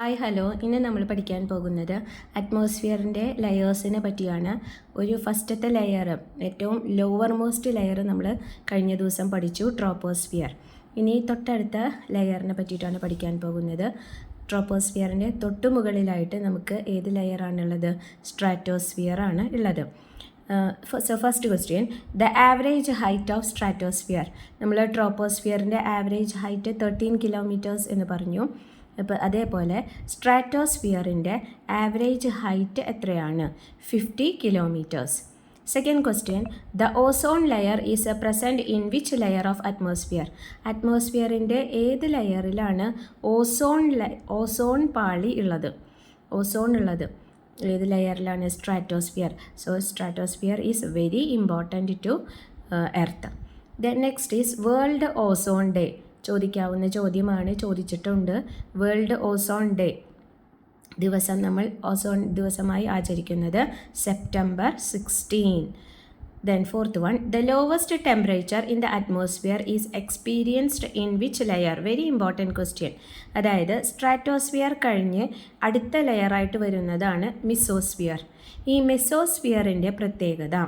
Hi hello, ഇന്ന് നമ്മൾ പഠിക്കാൻ പോകുന്നത് അറ്റ്മോസ്ഫിയറിൻ്റെ ലെയേഴ്സിനെ പറ്റിയാണ്. ഒരു ഫസ്റ്റത്തെ ലെയർ, ഏറ്റവും ലോവർ മോസ്റ്റ് ലെയർ നമ്മൾ കഴിഞ്ഞ ദിവസം പഠിച്ചു, ട്രോപ്പോസ്ഫിയർ. ഇനി തൊട്ടടുത്ത ലെയറിനെ പറ്റിയിട്ടാണ് പഠിക്കാൻ പോകുന്നത്. ട്രോപ്പോസ്ഫിയറിൻ്റെ തൊട്ടു മുകളിലായിട്ട് നമുക്ക് ഏത് ലെയറാണുള്ളത്? സ്ട്രാറ്റോസ്ഫിയർ ആണ് ഉള്ളത്. So first question, the average height of stratosphere. നമ്മൾ ട്രോപ്പോസ്ഫിയറിൻ്റെ ആവറേജ് ഹൈറ്റ് 13 കിലോമീറ്റേഴ്സ് എന്ന് പറഞ്ഞു. അപ്പോൾ അതേപോലെ സ്ട്രാറ്റോസ്ഫിയറിൻ്റെ ആവറേജ് ഹൈറ്റ് എത്രയാണ്? 50 kilometres. Second question, the ozone layer is a present in which layer of atmosphere. അറ്റ്മോസ്ഫിയറിൻ്റെ ഏത് ലെയറിലാണ് ഓസോൺ പാളി ഉള്ളത്? ഓസോൺ ഉള്ളത് ഏത് ലെയറിലാണ്? Stratosphere. So stratosphere is very important to earth. Then next is world ozone day. ചോദിക്കാവുന്ന ചോദ്യമാണ്, ചോദിച്ചിട്ടുണ്ട്. വേൾഡ് ഓസോൺ ഡേ ദിവസം നമ്മൾ ഓസോൺ ദിവസമായി ആചരിക്കുന്നത് September 16. Then fourth one, the lowest temperature in the atmosphere is experienced in which layer? Very important question. അതായത് stratosphere കഴിഞ്ഞ് അടുത്ത ലെയറായിട്ട് വരുന്നതാണ് മെസോസ്ഫിയർ. ഈ മെസോസ്ഫിയറിൻ്റെ പ്രത്യേകത,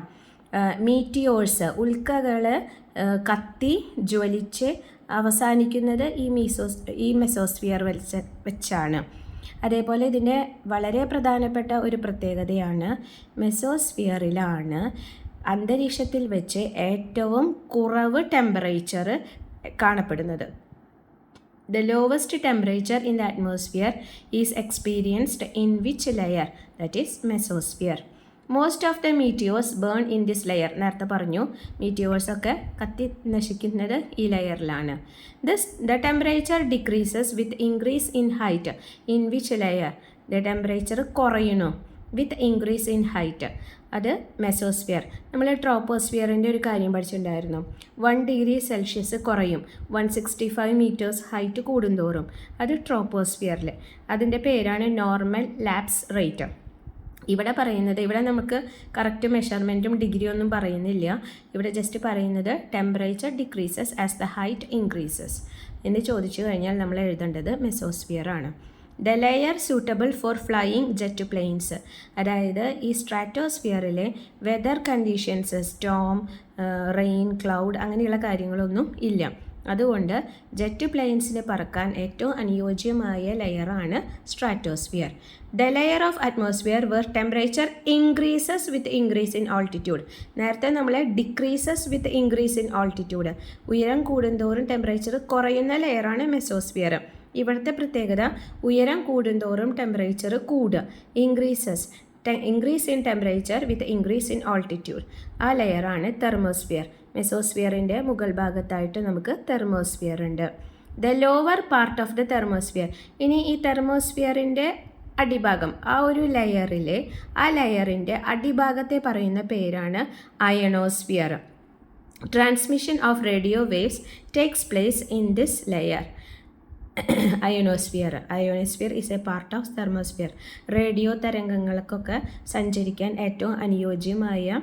മീറ്റിയോഴ്സ്, ഉൽക്കകൾ കത്തി ജ്വലിച്ച് അവസാനിക്കുന്നത് ഈ മെസോസ്ഫിയർ വെച്ചാണ്. അതേപോലെ ഇതിൻ്റെ വളരെ പ്രധാനപ്പെട്ട ഒരു പ്രത്യേകതയാണ്, മെസോസ്ഫിയറിലാണ് അന്തരീക്ഷത്തിൽ വെച്ച് ഏറ്റവും കുറവ് ടെമ്പറേച്ചർ കാണപ്പെടുന്നത്. The lowest temperature in the atmosphere is experienced in which layer? That is mesosphere. Most of the meteors burn in this layer. നേരത്തെ പറഞ്ഞു, മീറ്റിയോഴ്സൊക്കെ കത്തി നശിക്കുന്നത് ഈ ലെയറിലാണ്. The temperature decreases with increase in height in which layer? The temperature കുറയണോ with increase in height? അത് mesosphere. നമ്മൾ ട്രോപ്പോസ്ഫിയറിൻ്റെ ഒരു കാര്യം പഠിച്ചിട്ടുണ്ടായിരുന്നു. 1 ഡിഗ്രി സെൽഷ്യസ് കുറയും 165 മീറ്റേഴ്സ് ഹൈറ്റ് കൂടുന്തോറും. അത് ട്രോപ്പോസ്ഫിയറിൽ. അതിൻ്റെ പേരാണ് നോർമൽ ലാപ്സ് റേറ്റ്. ഇവിടെ നമുക്ക് കറക്റ്റ് മെഷർമെൻറ്റും ഡിഗ്രി ഒന്നും പറയുന്നില്ല. ഇവിടെ ജസ്റ്റ് പറയുന്നത് temperature decreases as the height increases എന്ന് ചോദിച്ചു കഴിഞ്ഞാൽ നമ്മൾ എഴുതേണ്ടത് മെസോസ്ഫിയർ ആണ്. The layer suitable for flying jet planes. അതായത് ഈ സ്ട്രാറ്റോസ്ഫിയറിലെ weather conditions, storm, rain, cloud അങ്ങനെയുള്ള കാര്യങ്ങളൊന്നും ഇല്ല. അതുകൊണ്ട് ജെറ്റ് പ്ലെയിൻസിന് പറക്കാൻ ഏറ്റവും അനുയോജ്യമായ ലെയറാണ് stratosphere. The layer of atmosphere where temperature increases with increase in altitude. നേരത്തെ നമ്മൾ decreases with increase in altitude, ഉയരം കൂടുന്തോറും ടെമ്പറേച്ചർ കുറയുന്ന ലെയറാണ് മെസോസ്ഫിയർ. ഇവിടുത്തെ പ്രത്യേകത, ഉയരം കൂടുന്തോറും ടെമ്പറേച്ചർ കൂടുക, increase in temperature with increase in altitude. ആ ലെയറാണ് തെർമോസ്ഫിയർ. മെസോസ്ഫിയറിൻ്റെ മുകൾ ഭാഗത്തായിട്ട് നമുക്ക് തെർമോസ്ഫിയർ ഉണ്ട്. The lower part of the thermosphere. ഇനി ഈ തെർമോസ്ഫിയറിൻ്റെ അടിഭാഗം, ആ ലെയറിൻ്റെ അടിഭാഗത്തെ പറയുന്ന പേരാണ് ionosphere. Transmission of radio waves takes place in this layer. Ionosphere is a part of thermosphere. Radio തരംഗങ്ങൾക്കൊക്കെ സഞ്ചരിക്കാൻ ഏറ്റവും അനുയോജ്യമായ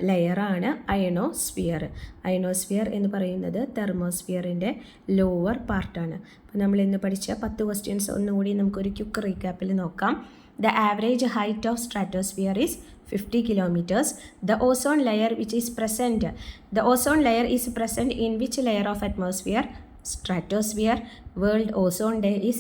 ലെയറാണ് അയണോസ്ഫിയർ. അയണോസ്ഫിയർ എന്ന് പറയുന്നത് തെർമോസ്ഫിയറിൻ്റെ ലോവർ പാർട്ടാണ്. അപ്പോൾ നമ്മൾ ഇന്ന് പഠിച്ച 10 ക്വസ്റ്റ്യൻസ് ഒന്നുകൂടി നമുക്കൊരു ക്വിക്ക് റീക്യാപ്പിൽ നോക്കാം. The average height of stratosphere is 50 kilometers. The ozone layer is present in which layer of atmosphere? Stratosphere. World Ozone Day is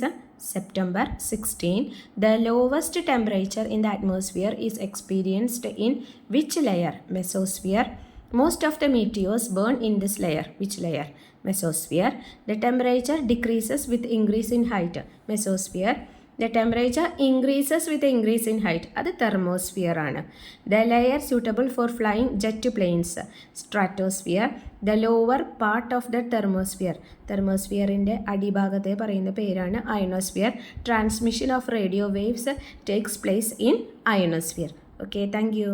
September 16. The lowest temperature in the atmosphere is experienced in which layer? Mesosphere. Most of the meteors burn in this layer. Which layer? Mesosphere. The temperature decreases with increase in height. Mesosphere. The temperature increases with increase in height. അത് thermosphere ആണ്. The layer suitable for flying jet planes. Stratosphere. The lower part of the thermosphere. തെർമോസ്ഫിയറിൻ്റെ അടിഭാഗത്തെ പറയുന്ന പേരാണ് ionosphere. Transmission of radio waves takes place in ionosphere. Okay, thank you.